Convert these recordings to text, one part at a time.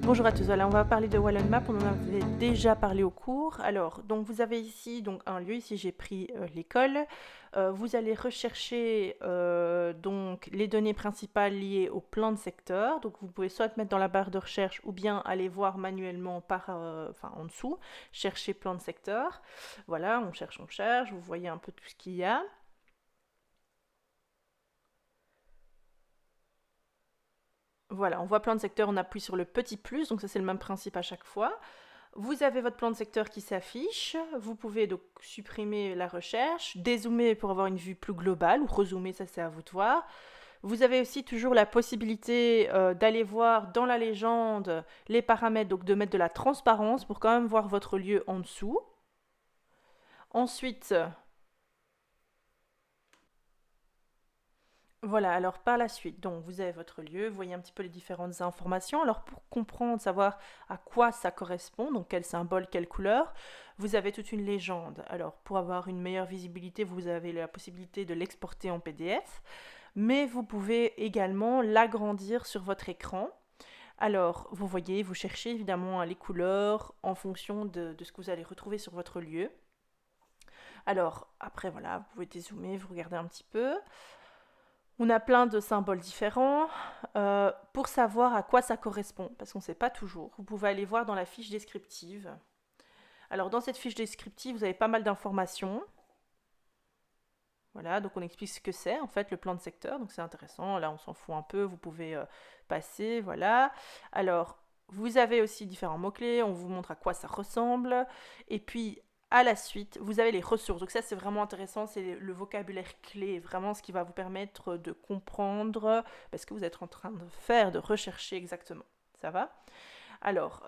Bonjour à tous, voilà, on va parler de Wallon Map, on en avait déjà parlé au cours. Alors, donc vous avez ici donc un lieu, ici j'ai pris l'école. Vous allez rechercher donc les données principales liées au plan de secteur. Donc vous pouvez soit mettre dans la barre de recherche ou bien aller voir manuellement en dessous, chercher plan de secteur. Voilà, on cherche, vous voyez un peu tout ce qu'il y a. Voilà, on voit plan de secteur, on appuie sur le petit plus, donc ça c'est le même principe à chaque fois. Vous avez votre plan de secteur qui s'affiche, vous pouvez donc supprimer la recherche, dézoomer pour avoir une vue plus globale, ou rezoomer, ça c'est à vous de voir. Vous avez aussi toujours la possibilité d'aller voir dans la légende les paramètres, donc de mettre de la transparence pour quand même voir votre lieu en dessous. Ensuite, voilà, alors par la suite, donc vous avez votre lieu, vous voyez un petit peu les différentes informations. Alors pour comprendre, savoir à quoi ça correspond, donc quel symbole, quelle couleur, vous avez toute une légende. Alors pour avoir une meilleure visibilité, vous avez la possibilité de l'exporter en PDF, mais vous pouvez également l'agrandir sur votre écran. Alors vous voyez, vous cherchez évidemment les couleurs en fonction de ce que vous allez retrouver sur votre lieu. Alors après voilà, vous pouvez dézoomer, vous regardez un petit peu. On a plein de symboles différents pour savoir à quoi ça correspond, parce qu'on ne sait pas toujours. Vous pouvez aller voir dans la fiche descriptive. Alors dans cette fiche descriptive, vous avez pas mal d'informations. Voilà, donc on explique ce que c'est en fait le plan de secteur, donc c'est intéressant. Là, on s'en fout un peu, vous pouvez passer, voilà. Alors, vous avez aussi différents mots-clés, on vous montre à quoi ça ressemble. Et puis, à la suite, vous avez les ressources. Donc ça, c'est vraiment intéressant, c'est le vocabulaire clé, vraiment ce qui va vous permettre de comprendre ce que vous êtes en train de faire, de rechercher exactement. Ça va? Alors,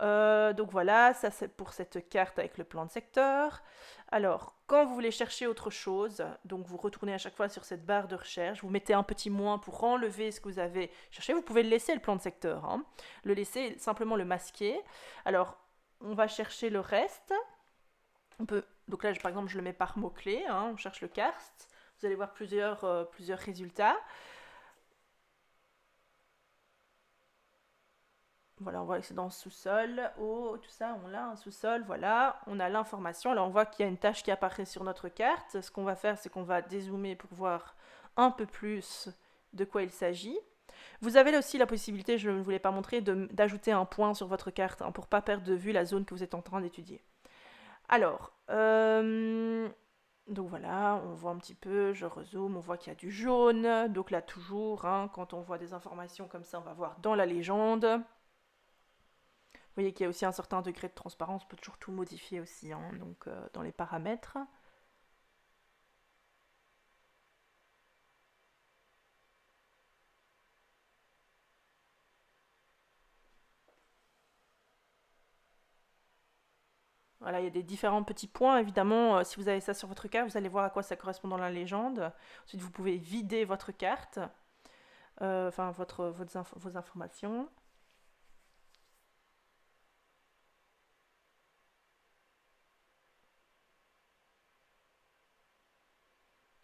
donc voilà, ça c'est pour cette carte avec le plan de secteur. Alors, quand vous voulez chercher autre chose, donc vous retournez à chaque fois sur cette barre de recherche, vous mettez un petit moins pour enlever ce que vous avez cherché. Vous pouvez le laisser, le plan de secteur, hein. Le laisser, simplement le masquer. Alors, on va chercher le reste. On peut, donc là, par exemple, je le mets par mot-clé, hein, on cherche le karst. Vous allez voir plusieurs résultats. Voilà, on voit que c'est dans le sous-sol. Oh, tout ça, on a un sous-sol, voilà. On a l'information. Alors, on voit qu'il y a une tâche qui apparaît sur notre carte. Ce qu'on va faire, c'est qu'on va dézoomer pour voir un peu plus de quoi il s'agit. Vous avez aussi la possibilité, je ne vous l'ai pas montré, d'ajouter un point sur votre carte pour ne pas perdre de vue la zone que vous êtes en train d'étudier. Alors, donc voilà, on voit un petit peu, je rezoome, on voit qu'il y a du jaune. Donc là, toujours, hein, quand on voit des informations comme ça, on va voir dans la légende. Vous voyez qu'il y a aussi un certain degré de transparence, on peut toujours tout modifier aussi, hein, donc dans les paramètres. Voilà, il y a des différents petits points, évidemment. Si vous avez ça sur votre carte, vous allez voir à quoi ça correspond dans la légende. Ensuite, vous pouvez vider votre carte, vos informations.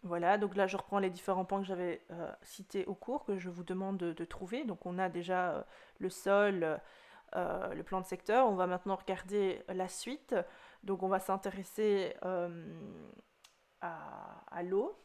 Voilà, donc là je reprends les différents points que j'avais cités au cours, que je vous demande de trouver. Donc on a déjà le sol, le plan de secteur. On va maintenant regarder la suite. Donc on va s'intéresser à l'eau.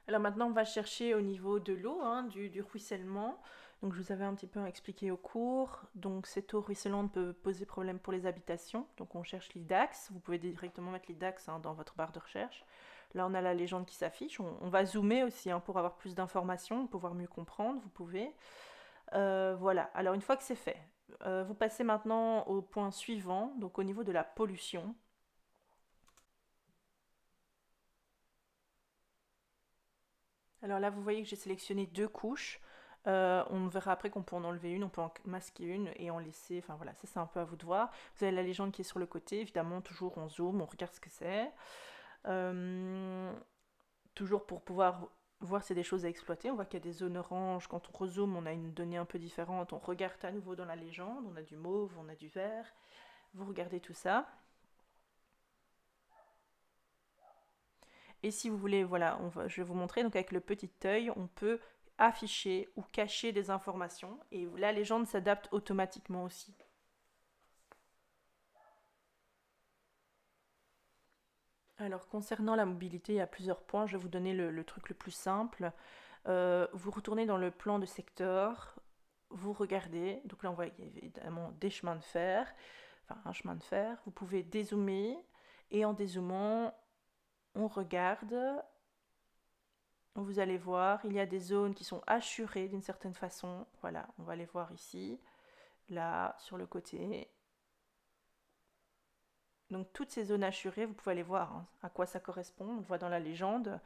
Alors maintenant on va chercher au niveau de l'eau, hein, du ruissellement. Donc je vous avais un petit peu expliqué au cours. Donc cette eau ruisselante peut poser problème pour les habitations. Donc on cherche l'IDAX. Vous pouvez directement mettre l'IDAX, hein, dans votre barre de recherche. Là on a la légende qui s'affiche. On va zoomer aussi, hein, pour avoir plus d'informations, pour pouvoir mieux comprendre. Vous pouvez. Voilà. Alors une fois que c'est fait, vous passez maintenant au point suivant, donc au niveau de la pollution. Alors là, vous voyez que j'ai sélectionné deux couches. On verra après qu'on peut en enlever une, on peut en masquer une et en laisser. Enfin voilà, ça c'est un peu à vous de voir. Vous avez la légende qui est sur le côté, évidemment, toujours on zoom, on regarde ce que c'est. Euh, Toujours pour pouvoir voir si c'est des choses à exploiter. On voit qu'il y a des zones oranges. Quand on rezoome, on a une donnée un peu différente. On regarde à nouveau dans la légende. On a du mauve, on a du vert. Vous regardez tout ça. Et si vous voulez, voilà, je vais vous montrer. Donc avec le petit œil, on peut afficher ou cacher des informations. Et la légende s'adapte automatiquement aussi. Alors, concernant la mobilité, il y a plusieurs points. Je vais vous donner le truc le plus simple. Vous retournez dans le plan de secteur, vous regardez. Donc là, on voit évidemment des chemins de fer, enfin un chemin de fer. Vous pouvez dézoomer et en dézoomant, on regarde. Vous allez voir, il y a des zones qui sont hachurées d'une certaine façon. Voilà, on va les voir ici, là, sur le côté. Donc toutes ces zones hachurées, vous pouvez aller voir hein, à quoi ça correspond. On le voit dans la légende,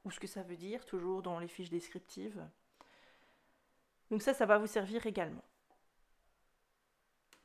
ou ce que ça veut dire, toujours dans les fiches descriptives. Donc ça va vous servir également.